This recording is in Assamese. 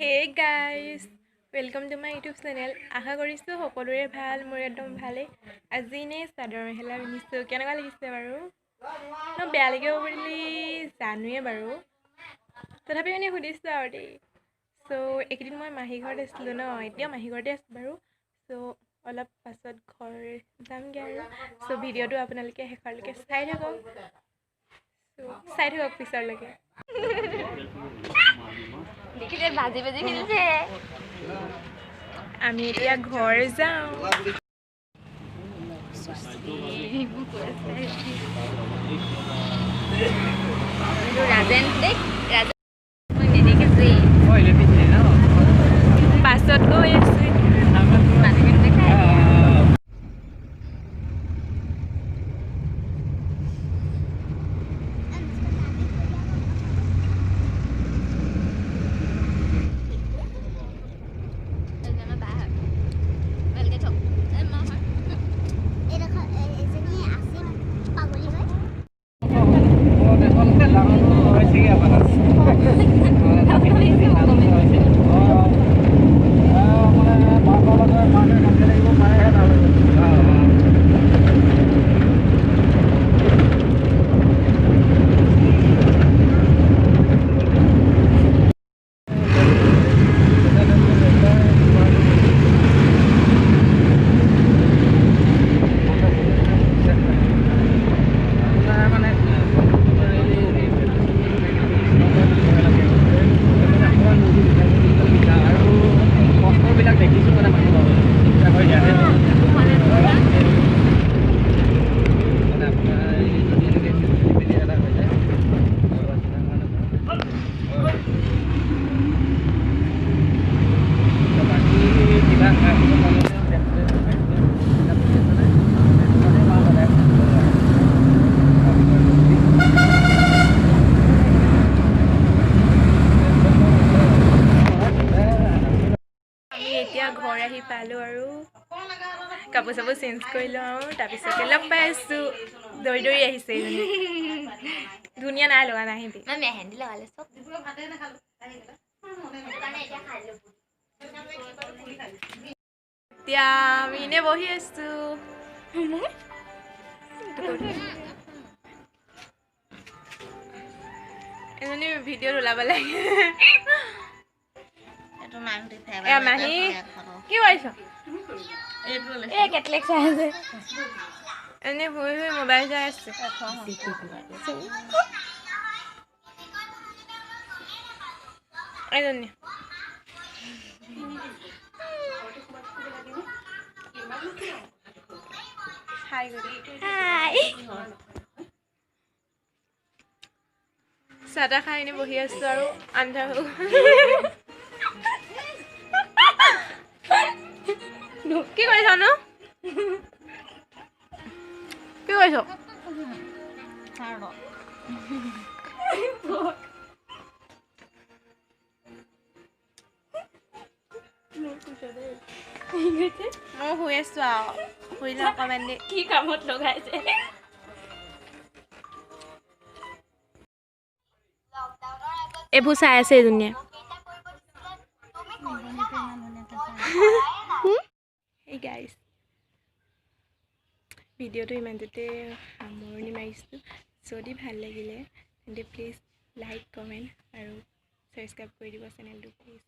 Hey guys, welcome to my YouTube channel. আশা কৰিছোঁ সকলোৰে ভাল, মোৰ একদম ভালে। আজি নে চাদৰ মেখেলা পিন্ধিছোঁ, কেনেকুৱা লাগিছে বাৰু? বেয়া লাগিব বুলি জানোৱে বাৰু, তথাপিও এনেই সুধিছোঁ আৰু দেই। চ' এইকেইদিন মই মাহী ঘৰত আছিলোঁ ন, এতিয়া মাহী ঘৰতে আছোঁ বাৰু। চ' অলপ পাছত ঘৰ যামগৈ আৰু। চ' ভিডিঅ'টো আপোনালোকে শেষলৈকে চাই থাকক। পিছলৈকে। দেখিলে বাজি বাজি ফিলছে আমি এতিয়া ঘৰ যাওঁ। ৰাজেন দেখ ৰাজেন মই নেদেখিছে বাছত গৈ আছোঁ। মানুহ দেখাই এতিয়া ঘৰ আহি পালোঁ আৰু কাপোৰ চাপোৰ চেঞ্জ কৰি লওঁ, তাৰপিছতে লগ পাই আছোঁ। দৌৰি দৌৰি আহিছে এইজনী। ধুনীয়া নাই লগা নাই সিহঁতি। মই মেহেন্দি লগালে চব এতিয়া আমি এনেই বহি আছোঁ। এজনী ভিডিঅ'ত ওলাব লাগে। মাহী কি কৰিছ? এই কেটলেক চাই আছে। এনেই শুই শুই মোবাইল চাই আছে। এজনী হাই চাহ তাহ খাই এনেই বহি আছোঁ আৰু আন্ধাৰ হৈ কি কৰিছনো? কি কৰিছ? মই শুই আছোঁ আৰু শুই লওঁ অকণমান দেৰি। কি কামত লগাইছে এইবোৰ চাই আছে এজনীয়ে। Hey guys, ভিডিঅ'টো ইমানতে সামৰণি মাৰিছোঁ। যদি ভাল লাগিলে তেন্তে প্লিজ লাইক কমেণ্ট আৰু ছাবস্ক্ৰাইব কৰি দিব চেনেলটো প্লিজ।